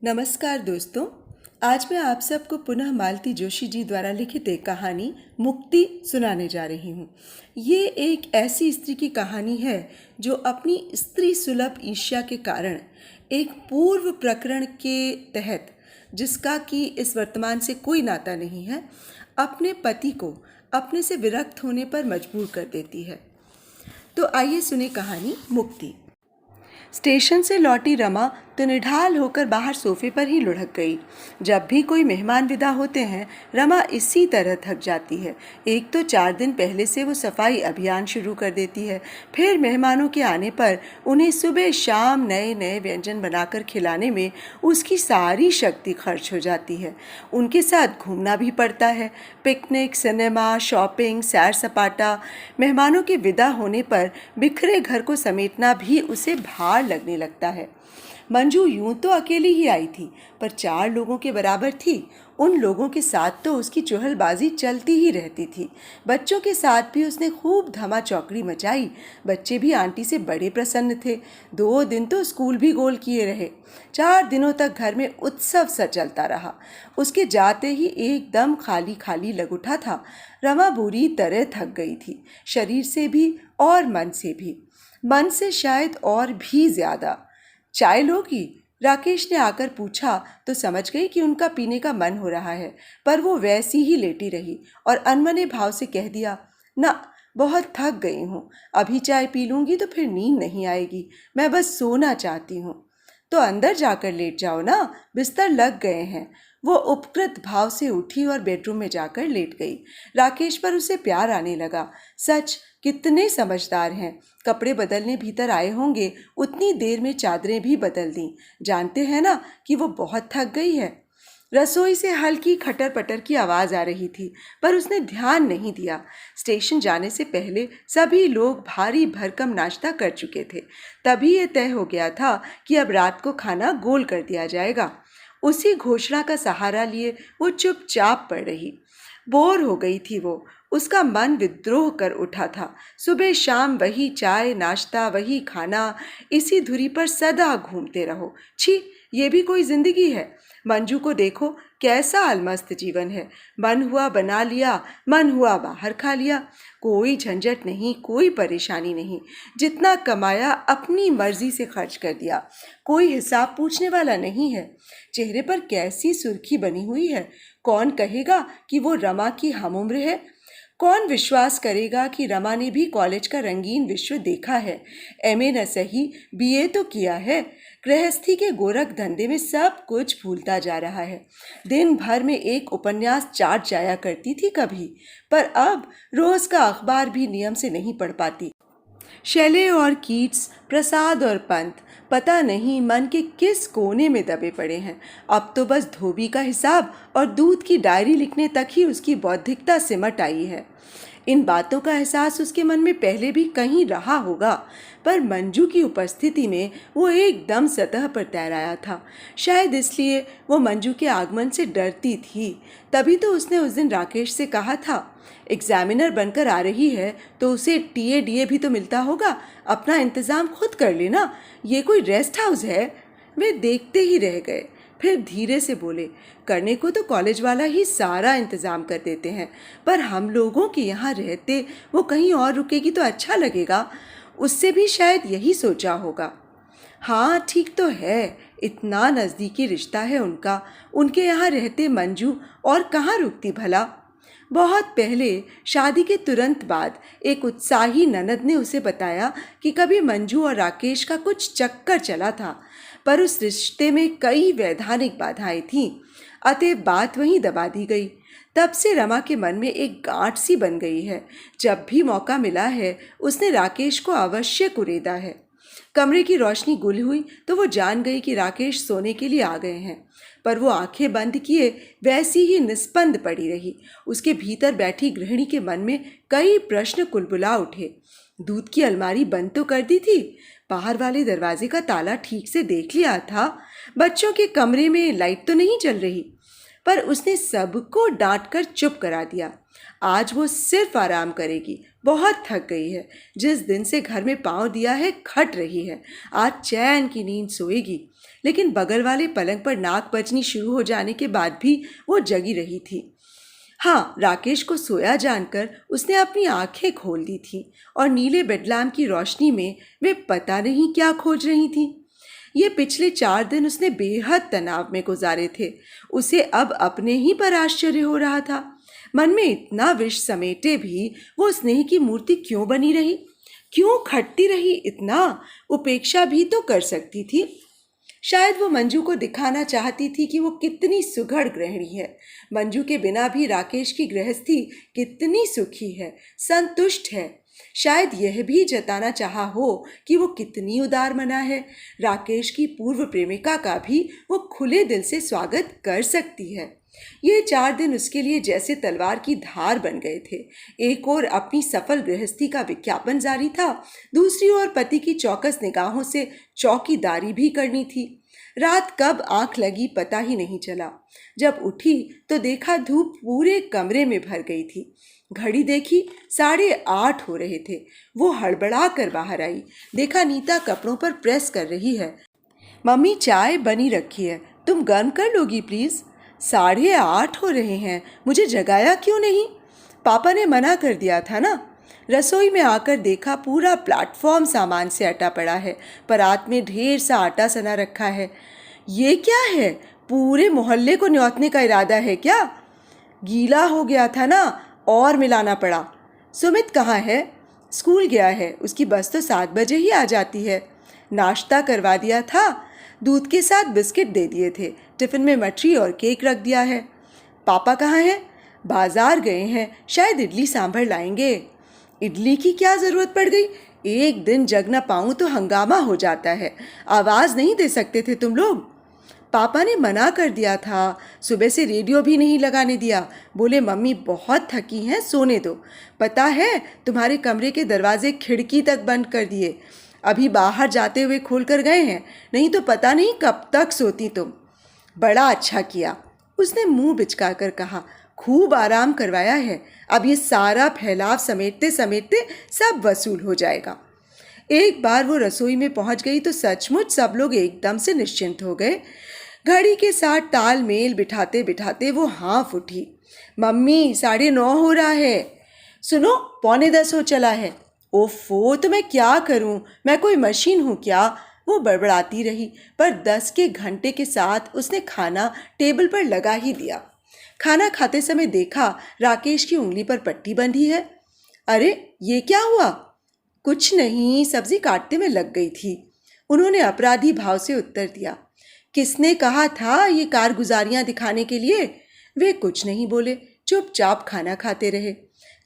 नमस्कार दोस्तों। आज मैं आप सबको पुनः मालती जोशी जी द्वारा लिखित एक कहानी मुक्ति सुनाने जा रही हूँ। ये एक ऐसी स्त्री की कहानी है जो अपनी स्त्री सुलभ ईर्ष्या के कारण एक पूर्व प्रकरण के तहत, जिसका कि इस वर्तमान से कोई नाता नहीं है, अपने पति को अपने से विरक्त होने पर मजबूर कर देती है। तो आइए सुने कहानी मुक्ति। स्टेशन से लौटी रमा तो निढाल होकर बाहर सोफे पर ही लुढ़क गई। जब भी कोई मेहमान विदा होते हैं, रमा इसी तरह थक जाती है। एक तो 4 दिन पहले से वो सफाई अभियान शुरू कर देती है, फिर मेहमानों के आने पर उन्हें सुबह शाम नए नए व्यंजन बनाकर खिलाने में उसकी सारी शक्ति खर्च हो जाती है। उनके साथ घूमना भी पड़ता है, पिकनिक, सिनेमा, शॉपिंग, सैर सपाटा। मेहमानों के विदा होने पर बिखरे घर को समेटना भी उसे भार लगने लगता है। मंजू यूं तो अकेली ही आई थी, पर 4 लोगों के बराबर थी। उन लोगों के साथ तो उसकी चुहलबाजी चलती ही रहती थी। बच्चों के साथ भी उसने खूब धमा चौकड़ी मचाई। बच्चे भी आंटी से बड़े प्रसन्न थे। 2 दिन तो स्कूल भी गोल किए रहे। 4 दिनों तक घर में उत्सव सा चलता रहा। उसके जाते ही एकदम खाली खाली लग उठा था। रमा बुरी तरह थक गई थी, शरीर से भी और मन से भी। मन से शायद और भी ज्यादा। चाय लोगी? राकेश ने आकर पूछा तो समझ गई कि उनका पीने का मन हो रहा है, पर वो वैसी ही लेटी रही और अनमने भाव से कह दिया, ना, बहुत थक गई हूँ। अभी चाय पी लूँगी तो फिर नींद नहीं आएगी। मैं बस सोना चाहती हूँ। तो अंदर जाकर लेट जाओ ना, बिस्तर लग गए हैं। वो उपकृत भाव से उठी और बेडरूम में जाकर लेट गई। राकेश पर उसे प्यार आने लगा। सच, कितने समझदार हैं। कपड़े बदलने भीतर आए होंगे, उतनी देर में चादरें भी बदल दी। जानते हैं ना कि वो बहुत थक गई है। रसोई से हल्की खटर पटर की आवाज आ रही थी, पर उसने ध्यान नहीं दिया। स्टेशन जाने से पहले सभी लोग भारी भरकम नाश्ता कर चुके थे। तभी ये तय हो गया था कि अब रात को खाना गोल कर दिया जाएगा। उसी घोषणा का सहारा लिए वो चुपचाप पड़ रही। बोर हो गई थी वो। उसका मन विद्रोह कर उठा था। सुबह शाम वही चाय नाश्ता, वही खाना, इसी धुरी पर सदा घूमते रहो। छी, ये भी कोई जिंदगी है? मंजू को देखो, कैसा अलमस्त जीवन है। मन हुआ बना लिया, मन हुआ बाहर खा लिया। कोई झंझट नहीं, कोई परेशानी नहीं। जितना कमाया अपनी मर्जी से खर्च कर दिया। कोई हिसाब पूछने वाला नहीं है। चेहरे पर कैसी सुर्खी बनी हुई है। कौन कहेगा कि वो रमा की हमउम्र है? कौन विश्वास करेगा कि रमा ने भी कॉलेज का रंगीन विश्व देखा है? एमए न सही, बीए तो किया है। गृहस्थी के गोरख धंधे में सब कुछ भूलता जा रहा है। दिन भर में एक उपन्यास चाट जाया करती थी कभी, पर अब रोज का अखबार भी नियम से नहीं पढ़ पाती। शैले और कीट्स, प्रसाद और पंत, पता नहीं मन के किस कोने में दबे पड़े हैं। अब तो बस धोबी का हिसाब और दूध की डायरी लिखने तक ही उसकी बौद्धिकता सिमट आई है। इन बातों का एहसास उसके मन में पहले भी कहीं रहा होगा, पर मंजू की उपस्थिति में वो एकदम सतह पर तैर आया था। शायद इसलिए वो मंजू के आगमन से डरती थी। तभी तो उसने उस दिन राकेश से कहा था, एग्जामिनर बनकर आ रही है तो उसे टीए डीए भी तो मिलता होगा। अपना इंतजाम खुद कर लेना, ये कोई रेस्ट हाउस है? वे देखते ही रह गए, फिर धीरे से बोले, करने को तो कॉलेज वाला ही सारा इंतजाम कर देते हैं, पर हम लोगों के यहाँ रहते वो कहीं और रुकेगी तो अच्छा लगेगा। उससे भी शायद यही सोचा होगा। हाँ, ठीक तो है, इतना नज़दीकी रिश्ता है उनका। उनके यहाँ रहते मंजू और कहाँ रुकती भला। बहुत पहले, शादी के तुरंत बाद, एक उत्साही ननद ने उसे बताया कि कभी मंजू और राकेश का कुछ चक्कर चला था, पर उस रिश्ते में कई वैधानिक बाधाएं थीं। अतएव बात वहीं दबा दी गई। तब से रमा के मन में एक गांठ सी बन गई है। जब भी मौका मिला है, उसने राकेश को अवश्य कुरेदा है। कमरे की रोशनी गुल हुई तो वो जान गई कि राकेश सोने के लिए आ गए हैं, पर वो आंखें बंद किए वैसी ही निस्पंद पड़ी रही। उसके भीतर बैठी गृहिणी के मन में कई प्रश्न कुलबुला उठे। दूध की अलमारी बंद तो कर दी थी, बाहर वाले दरवाजे का ताला ठीक से देख लिया था, बच्चों के कमरे में लाइट तो नहीं जल रही, पर उसने सबको डांट कर चुप करा दिया। आज वो सिर्फ आराम करेगी, बहुत थक गई है। जिस दिन से घर में पांव दिया है खट रही है। आज चैन की नींद सोएगी। लेकिन बगल वाले पलंग पर नाक बजनी शुरू हो जाने के बाद भी वो जगी रही थी। हाँ, राकेश को सोया जानकर उसने अपनी आंखें खोल दी थी और नीले बेडलैम्प की रोशनी में वे पता नहीं क्या खोज रही थी। ये पिछले 4 दिन उसने बेहद तनाव में गुजारे थे। उसे अब अपने ही पर आश्चर्य हो रहा था। मन में इतना विष समेटे भी वो स्नेह की मूर्ति क्यों बनी रही, क्यों खटती रही, इतना उपेक्षा भी तो कर सकती थी। शायद वो मंजू को दिखाना चाहती थी कि वो कितनी सुघड़ गृहिणी है। मंजू के बिना भी राकेश की गृहस्थी कितनी सुखी है, संतुष्ट है। शायद यह भी जताना चाहा हो कि वो कितनी उदार मना है। राकेश की पूर्व प्रेमिका का भी वो खुले दिल से स्वागत कर सकती है। ये 4 दिन उसके लिए जैसे तलवार की धार बन गए थे। एक ओर अपनी सफल गृहस्थी का विज्ञापन जारी था, दूसरी ओर पति की चौकस निगाहों से चौकीदारी भी करनी थी। रात कब आंख लगी पता ही नहीं चला। जब उठी तो देखा धूप पूरे कमरे में भर गई थी। घड़ी देखी, 8:30 हो रहे थे। वो हड़बड़ा कर बाहर आई। देखा नीता कपड़ों पर प्रेस कर रही है। मम्मी, चाय बनी रखी है, तुम गर्म कर लोगी प्लीज? 8:30 हो रहे हैं, मुझे जगाया क्यों नहीं? पापा ने मना कर दिया था ना। रसोई में आकर देखा पूरा प्लेटफॉर्म सामान से अटा पड़ा है। परात में ढेर सा आटा सना रखा है। ये क्या है? पूरे मोहल्ले को न्योतने का इरादा है क्या? गीला हो गया था ना, और मिलाना पड़ा। सुमित कहाँ है? स्कूल गया है, उसकी बस तो 7 बजे ही आ जाती है। नाश्ता करवा दिया था, दूध के साथ बिस्किट दे दिए थे। टिफ़िन में मठरी और केक रख दिया है। पापा कहाँ हैं? बाजार गए हैं, शायद इडली सांभर लाएंगे। इडली की क्या ज़रूरत पड़ गई? एक दिन जग न पाऊँ तो हंगामा हो जाता है। आवाज़ नहीं दे सकते थे तुम लोग? पापा ने मना कर दिया था। सुबह से रेडियो भी नहीं लगाने दिया। बोले मम्मी बहुत थकी हैं, सोने दो। पता है, तुम्हारे कमरे के दरवाजे खिड़की तक बंद कर दिए। अभी बाहर जाते हुए खोल कर गए हैं, नहीं तो पता नहीं कब तक सोती तुम। बड़ा अच्छा किया, उसने मुंह बिचका कर कहा। खूब आराम करवाया है। अब ये सारा फैलाव समेटते समेटते सब वसूल हो जाएगा। एक बार वो रसोई में पहुंच गई तो सचमुच सब लोग एकदम से निश्चिंत हो गए। घड़ी के साथ तालमेल बिठाते बिठाते वो हाँफ उठी। मम्मी, 9:30 हो रहा है। सुनो, 9:45 हो चला है। ओफो, तो मैं क्या करूं? मैं कोई मशीन हूं क्या? वो बड़बड़ाती रही, पर 10 के घंटे के साथ उसने खाना टेबल पर लगा ही दिया। खाना खाते समय देखा राकेश की उंगली पर पट्टी बंधी है। अरे, ये क्या हुआ? कुछ नहीं, सब्जी काटते में लग गई थी, उन्होंने अपराधी भाव से उत्तर दिया। किसने कहा था ये कारगुजारियां दिखाने के लिए? वे कुछ नहीं बोले, चुपचाप खाना खाते रहे।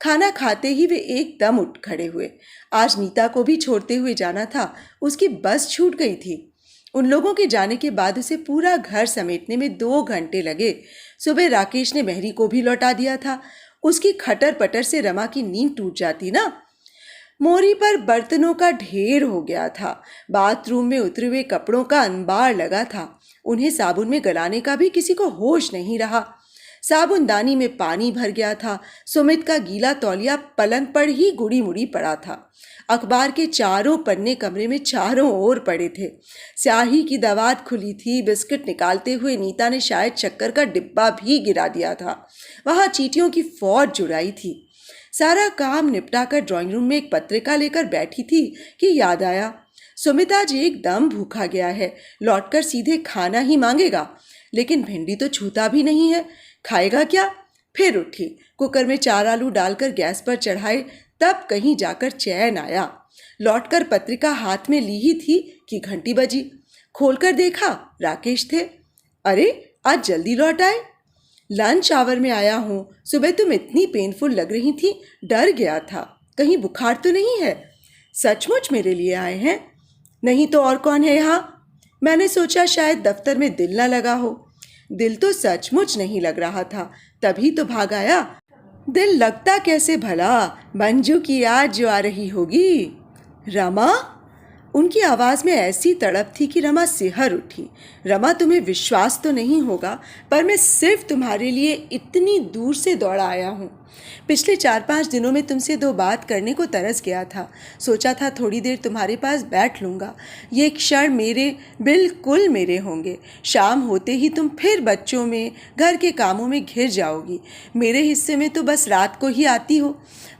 खाना खाते ही वे एकदम उठ खड़े हुए। आज नीता को भी छोड़ते हुए जाना था, उसकी बस छूट गई थी। उन लोगों के जाने के बाद उसे पूरा घर समेटने में 2 घंटे लगे। सुबह राकेश ने मेहरी को भी लौटा दिया था। उसकी खटर पटर से रमा की नींद टूट जाती ना। मोरी पर बर्तनों का ढेर हो गया था। बाथरूम में उतरे हुए कपड़ों का अंबार लगा था। उन्हें साबुन में गलाने का भी किसी को होश नहीं रहा। साबुनदानी में पानी भर गया था। सुमित का गीला तौलिया पलंग पर ही गुड़ी मुड़ी पड़ा था। अखबार के चारों पन्ने कमरे में चारों ओर पड़े थे। स्याही की दवात खुली थी। बिस्किट निकालते हुए नीता ने शायद शक्कर का डिब्बा भी गिरा दिया था। वहां चींटियों की फौज जुड़ाई थी। सारा काम निपटाकर ड्राइंग रूम में एक पत्रिका लेकर बैठी थी कि याद आया, सुमित आज एकदम भूखा गया है, लौटकर सीधे खाना ही मांगेगा। लेकिन भिंडी तो छूता भी नहीं है, खाएगा क्या? फिर उठी, कुकर में 4 आलू डालकर गैस पर चढ़ाए, तब कहीं जाकर चैन आया। लौटकर पत्रिका हाथ में ली ही थी कि घंटी बजी। खोलकर देखा राकेश थे। अरे, आज जल्दी लौट आए। लंच आवर में आया हूँ। सुबह तुम इतनी पेनफुल लग रही थी, डर गया था। कहीं बुखार तो नहीं है? सचमुच मेरे लिए आए हैं? नहीं तो और कौन है यहाँ? मैंने सोचा शायद दफ्तर में दिल ना लगा हो। दिल तो सचमुच नहीं लग रहा था, तभी तो भाग आया। दिल लगता कैसे भला? मंजू की याद जो आ रही होगी। रमा? उनकी आवाज़ में ऐसी तड़प थी कि रमा सिहर उठी। रमा, तुम्हें विश्वास तो नहीं होगा, पर मैं सिर्फ तुम्हारे लिए इतनी दूर से दौड़ा आया हूँ। पिछले 4-5 दिनों में तुमसे 2 बात करने को तरस गया था। सोचा था थोड़ी देर तुम्हारे पास बैठ लूँगा। ये क्षण बिल्कुल मेरे होंगे। शाम होते ही तुम फिर बच्चों में, घर के कामों में घिर जाओगी। मेरे हिस्से में तो बस रात को ही आती हो,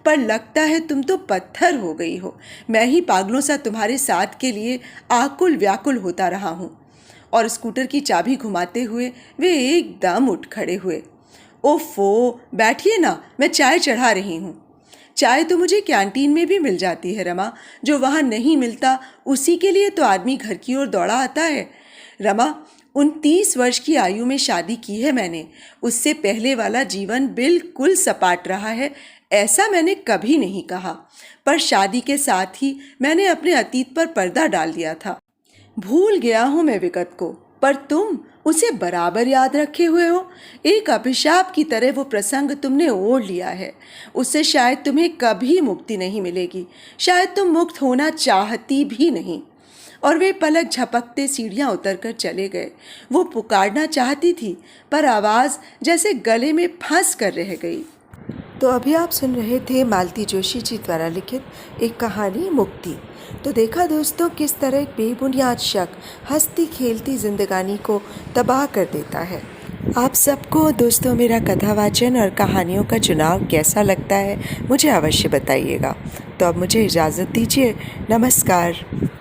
पर लगता है तुम तो पत्थर हो गई हो। मैं ही पागलों सा तुम्हारे साथ के लिए आकुल व्याकुल होता रहा हूँ। और स्कूटर की चाबी घुमाते हुए वे एकदम उठ खड़े हुए। ओफो, बैठिए ना, मैं चाय चढ़ा रही हूँ। चाय तो मुझे कैंटीन में भी मिल जाती है रमा। जो वहाँ नहीं मिलता उसी के लिए तो आदमी घर की ओर दौड़ा आता है। रमा, 29 वर्ष की आयु में शादी की है मैंने। उससे पहले वाला जीवन बिल्कुल सपाट रहा है, ऐसा मैंने कभी नहीं कहा। पर शादी के साथ ही मैंने अपने अतीत पर पर्दा डाल दिया था। भूल गया हूँ मैं विगत को, पर तुम उसे बराबर याद रखे हुए हो। एक अभिशाप की तरह वो प्रसंग तुमने ओढ़ लिया है। उससे शायद तुम्हें कभी मुक्ति नहीं मिलेगी। शायद तुम मुक्त होना चाहती भी नहीं। और वे पलक झपकते सीढ़ियाँ उतरकर चले गए। वो पुकारना चाहती थी, पर आवाज़ जैसे गले में फंस कर रह गई। तो अभी आप सुन रहे थे मालती जोशी जी द्वारा लिखित एक कहानी मुक्ति। तो देखा दोस्तों, किस तरह एक बेबुनियाद शक हंसती खेलती जिंदगानी को तबाह कर देता है। आप सबको दोस्तों मेरा कथावाचन और कहानियों का चुनाव कैसा लगता है, मुझे अवश्य बताइएगा। तो अब मुझे इजाज़त दीजिए। नमस्कार।